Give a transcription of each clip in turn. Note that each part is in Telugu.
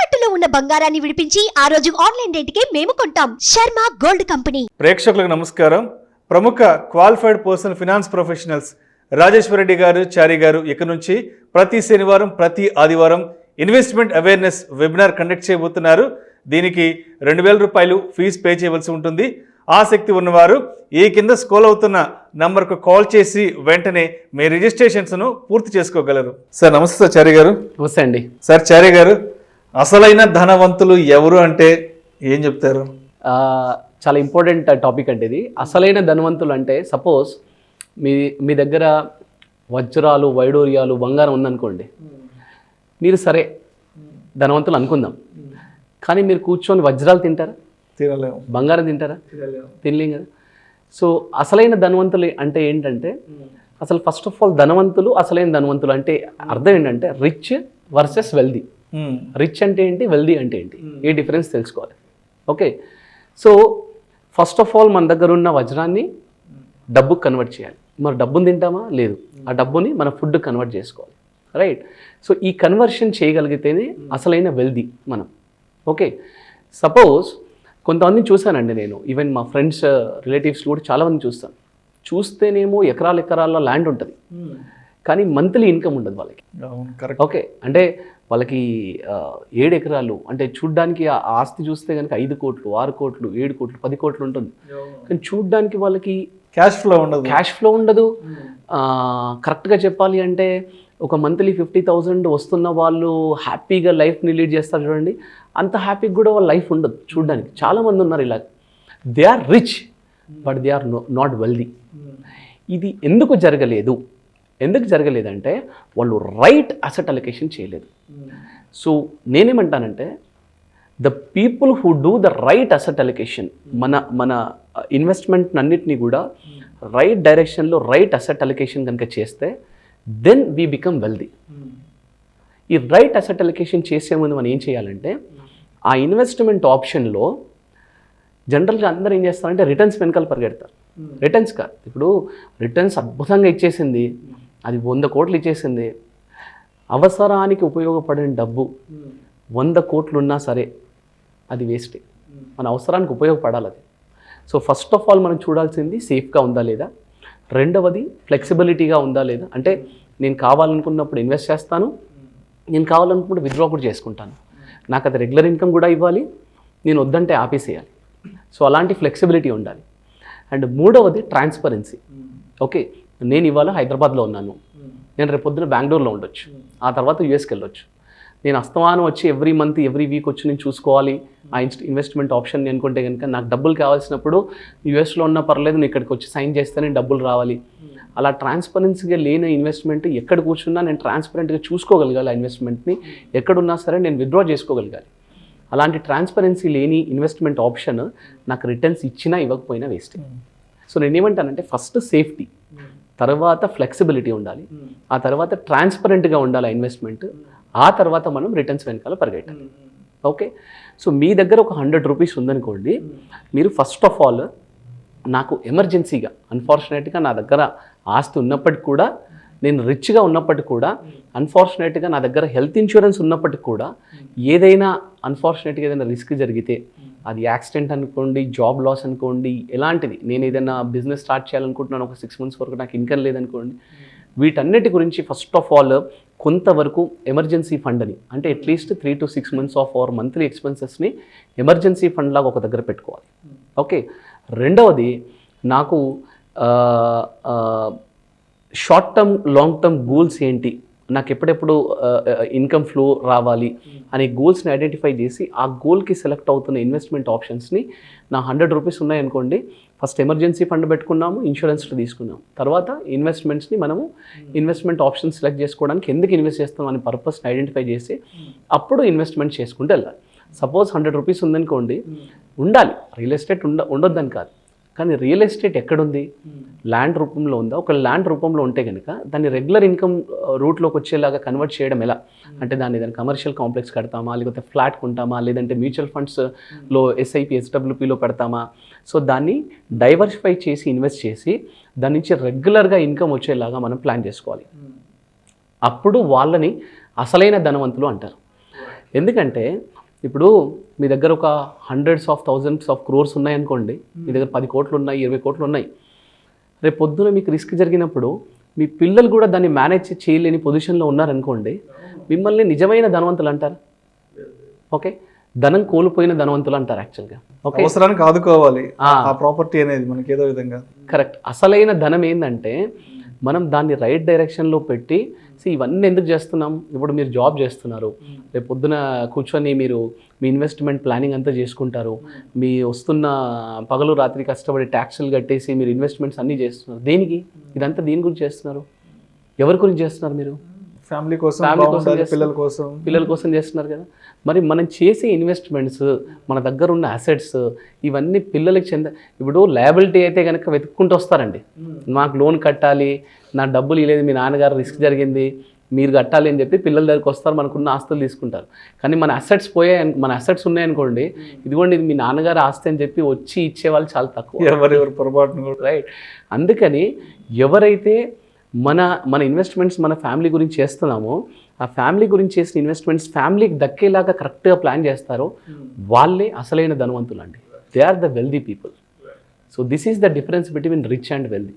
తాకట్టులో ఉన్న బంగారాన్ని విడిపించి ఆ రోజు ఆన్లైన్ రేటుకే మేము కొంటాం. Sharma gold company. ప్రేక్షకులకు నమస్కారం. ప్రముఖ qualified person finance professionals Rajeshwara Reddy గారు, చారి గారు ఇక నుంచి ప్రతి శనివారం, ప్రతి ఆదివారం ఇన్వెస్ట్మెంట్ అవేర్నెస్ వెబినార్ కండక్ట్ చేయబోతున్నారు. దీనికి 2000 రూపాయలు ఫీజు పే చేయవలసి ఉంటుంది. ఆసక్తి ఉన్నవారు ఈ కింద స్క్రోల్ అవుతున్న నంబర్కు కాల్ చేసి వెంటనే మీ రిజిస్ట్రేషన్స్ను పూర్తి చేసుకోగలరు. సార్ నమస్తే సార్, చారి గారు. నమస్తే అండి సార్. చారి గారు, అసలైన ధనవంతులు ఎవరు అంటే ఏం చెప్తారు? చాలా ఇంపార్టెంట్ టాపిక్ అంటే ఇది. అసలైన ధనవంతులు అంటే సపోజ్ మీ దగ్గర వజ్రాలు, వైడూర్యాలు, బంగారం ఉందనుకోండి, మీరు సరే ధనవంతులు అనుకుందాం. కానీ మీరు కూర్చొని వజ్రాలు తింటారా? తినలేము. బంగారం తింటారా? తినలేం కదా. సో అసలైన ధనవంతులు అంటే ఏంటంటే, అసలు ఫస్ట్ ఆఫ్ ఆల్ ధనవంతులు, అసలైన ధనవంతులు అంటే అర్థం ఏంటంటే రిచ్ వర్సెస్ వెల్దీ. రిచ్ అంటే ఏంటి, వెల్దీ అంటే ఏంటి, ఏ డిఫరెన్స్ తెలుసుకోవాలి. Okay, so first of all మన దగ్గర ఉన్న వజ్రాన్ని డబ్బుకు కన్వర్ట్ చేయాలి. మరి డబ్బుని తింటామా? లేదు. ఆ డబ్బుని మన ఫుడ్ కన్వర్ట్ చేసుకోవాలి, రైట్? సో ఈ కన్వర్షన్ చేయగలిగితేనే అసలైన వెల్దీ మనం. ఓకే, సపోజ్ కొంతమందిని చూశానండి నేను, ఈవెన్ మా ఫ్రెండ్స్, రిలేటివ్స్ కూడా చాలామంది చూస్తాను. చూస్తేనేమో ఎకరాల ఎకరాల ల్యాండ్ ఉంటుంది, కానీ మంత్లీ ఇన్కమ్ ఉండదు వాళ్ళకి. ఓకే, అంటే వాళ్ళకి 7 ఎకరాలు అంటే చూడ్డానికి ఆ ఆస్తి చూస్తే కనుక 5 కోట్లు, 6 కోట్లు, 7 కోట్లు, 10 కోట్లు ఉంటుంది. కానీ చూడ్డానికి వాళ్ళకి క్యాష్ ఫ్లో ఉండదు. కరెక్ట్గా చెప్పాలి అంటే ఒక మంత్లీ 50,000 వస్తున్న వాళ్ళు హ్యాపీగా లైఫ్ని లీడ్ చేస్తారు చూడండి, అంత హ్యాపీగా కూడా వాళ్ళ లైఫ్ ఉండదు చూడడానికి. చాలామంది ఉన్నారు ఇలా. They are rich but they are not wealthy. ఇది ఎందుకు జరగలేదంటే వాళ్ళు రైట్ అసెట్ అలొకేషన్ చేయలేదు. సో నేనేమంటానంటే the people who do the right asset allocation, మన ఇన్వెస్ట్మెంట్ అన్నిటినీ కూడా రైట్ డైరెక్షన్లో రైట్ అసెట్ అలొకేషన్ కనుక చేస్తే దెన్ వీ బికమ్ వెల్దీ. ఈ రైట్ అసెట్ అలొకేషన్ చేసే ముందు మనం ఏం చేయాలంటే, ఆ ఇన్వెస్ట్మెంట్ ఆప్షన్లో జనరల్గా అందరూ ఏం చేస్తారంటే రిటర్న్స్ వెనకాల పరిగెడతారు. రిటర్న్స్ కాదు, ఇప్పుడు రిటర్న్స్ అద్భుతంగా ఇచ్చేసింది, అది 100 కోట్లు ఇచ్చేసింది. అవసరానికి ఉపయోగపడిన డబ్బు 100 కోట్లు ఉన్నా సరే అది వేస్టే. మన అవసరానికి ఉపయోగపడాలి అది. సో ఫస్ట్ ఆఫ్ ఆల్ మనం చూడాల్సింది సేఫ్గా ఉందా లేదా, రెండవది ఫ్లెక్సిబిలిటీగా ఉందా లేదా. అంటే నేను కావాలనుకున్నప్పుడు ఇన్వెస్ట్ చేస్తాను, నేను కావాలనుకున్నప్పుడు విత్డ్రా కూడా చేసుకుంటాను, నాకు అది రెగ్యులర్ ఇన్కమ్ కూడా ఇవ్వాలి, నేను వద్దంటే ఆపేసేయాలి. సో అలాంటి ఫ్లెక్సిబిలిటీ ఉండాలి. అండ్ మూడవది ట్రాన్స్పరెన్సీ. ఓకే, నేను ఇవాళ హైదరాబాద్లో ఉన్నాను, నేను రేపు పొద్దున బెంగళూరులో ఉండొచ్చు, ఆ తర్వాత యూఎస్కి వెళ్ళొచ్చు. నేను అస్తమానం వచ్చి ఎవ్రీ మంత్, ఎవ్రీ వీక్ వచ్చి నేను చూసుకోవాలి ఆ ఇన్వెస్ట్మెంట్ ఆప్షన్ని అనుకుంటే కనుక, నాకు డబ్బులు కావాల్సినప్పుడు యూఎస్లో ఉన్నా పర్లేదు, నేను ఇక్కడికి వచ్చి సైన్ చేస్తేనే డబ్బులు రావాలి. అలా ట్రాన్స్పరెన్సీగా లేని ఇన్వెస్ట్మెంట్ ఎక్కడ కూర్చున్నా నేను ట్రాన్స్పరెంట్గా చూసుకోగలగాలి. ఆ ఇన్వెస్ట్మెంట్ని ఎక్కడున్నా సరే నేను విత్డ్రా చేసుకోగలగాలి. అలాంటి ట్రాన్స్పరెన్సీ లేని ఇన్వెస్ట్మెంట్ ఆప్షన్ నాకు రిటర్న్స్ ఇచ్చినా ఇవ్వకపోయినా వేస్ట్. సో నేనేమంటానంటే ఫస్ట్ సేఫ్టీ, తర్వాత ఫ్లెక్సిబిలిటీ ఉండాలి, ఆ తర్వాత ట్రాన్స్పరెంట్గా ఉండాలి ఇన్వెస్ట్మెంట్, ఆ తర్వాత మనం రిటర్న్స్ వెనకాల పరిగెట్టాలి. ఓకే, సో మీ దగ్గర ఒక 100 రూపీస్ ఉందనుకోండి, మీరు ఫస్ట్ ఆఫ్ ఆల్ నాకు ఎమర్జెన్సీగా, అన్ఫార్చునేట్గా నా దగ్గర ఆస్తి ఉన్నప్పటికి కూడా, నేను రిచ్గా ఉన్నప్పటికి కూడా, అన్ఫార్చునేట్గా నా దగ్గర హెల్త్ ఇన్సూరెన్స్ ఉన్నప్పటికి కూడా, ఏదైనా అన్ఫార్చునేట్గా ఏదైనా రిస్క్ జరిగితే, అది యాక్సిడెంట్ అనుకోండి, జాబ్ లాస్ అనుకోండి, ఎలాంటిది, నేను ఏదైనా బిజినెస్ స్టార్ట్ చేయాలనుకుంటున్నాను, ఒక 6 months వరకు నాకు ఇన్కమ్ లేదనుకోండి, వీటన్నిటి గురించి ఫస్ట్ ఆఫ్ ఆల్ కొంతవరకు ఎమర్జెన్సీ ఫండ్ అని, అంటే at least 3 to 6 months of our monthly ఎక్స్పెన్సెస్ని ఎమర్జెన్సీ ఫండ్ లాగా ఒక దగ్గర పెట్టుకోవాలి. ఓకే, రెండవది నాకు short term, long term goals ఏంటి, నాకు ఎప్పుడెప్పుడు ఇన్కమ్ ఫ్లో రావాలి అనే గోల్స్ని ఐడెంటిఫై చేసి, ఆ గోల్కి సెలెక్ట్ అవుతున్న ఇన్వెస్ట్మెంట్ ఆప్షన్స్ని, నా 100 రూపీస్ ఉన్నాయనుకోండి, ఫస్ట్ ఎమర్జెన్సీ ఫండ్ పెట్టుకున్నాము, ఇన్సూరెన్స్లో తీసుకున్నాము, తర్వాత ఇన్వెస్ట్మెంట్స్ని మనము ఇన్వెస్ట్మెంట్ ఆప్షన్స్ సెలెక్ట్ చేసుకోవడానికి ఎందుకు ఇన్వెస్ట్ చేస్తాం అనే పర్పస్ని ఐడెంటిఫై చేసి అప్పుడు ఇన్వెస్ట్మెంట్ చేసుకుంటూ వెళ్ళాలి. సపోజ్ 100 రూపీస్ ఉందనుకోండి, ఉండాలి, రియల్ ఎస్టేట్ ఉండొద్దని కాదు, కానీ రియల్ ఎస్టేట్ ఎక్కడుంది? ల్యాండ్ రూపంలో ఉందా? ఒక ల్యాండ్ రూపంలో ఉంటే కనుక దాన్ని రెగ్యులర్ ఇన్కమ్ రూట్లోకి వచ్చేలాగా కన్వర్ట్ చేయడం ఎలా అంటే, దాన్ని ఏదైనా కమర్షియల్ కాంప్లెక్స్ కడతామా, లేకపోతే ఫ్లాట్ కొంటామా, లేదంటే మ్యూచువల్ ఫండ్స్లో SIP SWPలో పెడతామా? సో దాన్ని డైవర్సిఫై చేసి ఇన్వెస్ట్ చేసి దాని నుంచి రెగ్యులర్గా ఇన్కమ్ వచ్చేలాగా మనం ప్లాన్ చేసుకోవాలి. అప్పుడు వాళ్ళని అసలైన ధనవంతులు అంటారు. ఎందుకంటే ఇప్పుడు మీ దగ్గర ఒక hundreds of thousands of crores ఉన్నాయనుకోండి, మీ దగ్గర 10 కోట్లు ఉన్నాయి, 20 కోట్లు ఉన్నాయి. రేపు పొద్దున మీకు రిస్క్ జరిగినప్పుడు మీ పిల్లలు కూడా దాన్ని మేనేజ్ చేయలేని పొజిషన్లో ఉన్నారనుకోండి, మిమ్మల్ని నిజమైన ధనవంతులు అంటారు. ఓకే, ధనం కోల్పోయిన ధనవంతులు అంటారు యాక్చువల్గా. ఓకే, అవసరానికి ఆదుకోవాలి ఆ ప్రాపర్టీ అనేది మనకి ఏదో విధంగా. కరెక్ట్. అసలైన ధనం ఏంటంటే మనం దాన్ని రైట్ డైరెక్షన్లో పెట్టి, ఇవన్నీ ఎందుకు చేస్తున్నాం? ఇప్పుడు మీరు జాబ్ చేస్తున్నారు, రేపు పొద్దున కూర్చొని మీరు మీ ఇన్వెస్ట్మెంట్ ప్లానింగ్ అంతా చేసుకుంటారు, మీ వస్తున్న పగలు రాత్రి కష్టపడి ట్యాక్సులు కట్టేసి మీరు ఇన్వెస్ట్మెంట్స్ అన్నీ చేస్తున్నారు. దేనికి? ఇదంతా దేని గురించి చేస్తున్నారు? ఎవరి గురించి చేస్తున్నారు? మీరు ఫ్యామిలీ కోసం, పిల్లల కోసం చేస్తున్నారు కదా. మరి మనం చేసే ఇన్వెస్ట్మెంట్స్, మన దగ్గర ఉన్న అసెట్స్, ఇవన్నీ పిల్లలకి ఇప్పుడు లయబిలిటీ అయితే కనుక వెతుక్కుంటూ వస్తారండి. మాకు లోన్ కట్టాలి, నా డబ్బులు ఇవ్వలేదు, మీ నాన్నగారు రిస్క్ జరిగింది, మీరు కట్టాలి అని చెప్పి పిల్లల దగ్గరికి వస్తారు, మనకున్న ఆస్తులు తీసుకుంటారు. కానీ మన అసెట్స్ మన అసెట్స్ ఉన్నాయనుకోండి, ఇదిగోండి ఇది మీ నాన్నగారు ఆస్తి అని చెప్పి వచ్చి ఇచ్చేవాళ్ళు చాలా తక్కువ, ఎవరెవరు పొరపాటును. రైట్. అందుకని ఎవరైతే మన ఇన్వెస్ట్మెంట్స్ మన ఫ్యామిలీ గురించి చేస్తున్నామో, ఆ ఫ్యామిలీ గురించి చేసిన ఇన్వెస్ట్మెంట్స్ ఫ్యామిలీకి దక్కేలాగా కరెక్ట్గా ప్లాన్ చేస్తారో వాళ్ళే అసలైన ధనవంతులు అండి. They are the wealthy people. So this is the difference between rich and wealthy.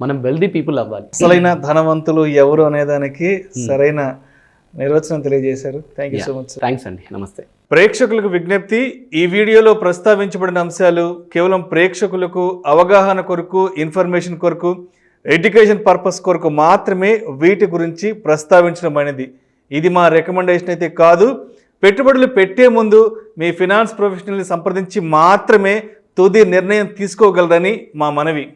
మనం వెల్దీ పీపుల్ అవ్వాలి. అసలైన ధనవంతులు ఎవరు అనేదానికి సరైన నిర్వచనం తెలియజేశారు. Thank you so much. Thanks అండి. నమస్తే. ప్రేక్షకులకు విజ్ఞప్తి, ఈ వీడియోలో ప్రస్తావించబడిన అంశాలు కేవలం ప్రేక్షకులకు అవగాహన కొరకు, ఇన్ఫర్మేషన్ కొరకు, ఎడ్యుకేషన్ పర్పస్ కొరకు మాత్రమే వీటి గురించి ప్రస్తావించడం అనేది. ఇది మా రికమెండేషన్ అయితే కాదు. పెట్టుబడులు పెట్టే ముందు మీ ఫినాన్స్ ప్రొఫెషనల్ని సంప్రదించి మాత్రమే తుది నిర్ణయం తీసుకోగలరని మా మనవి.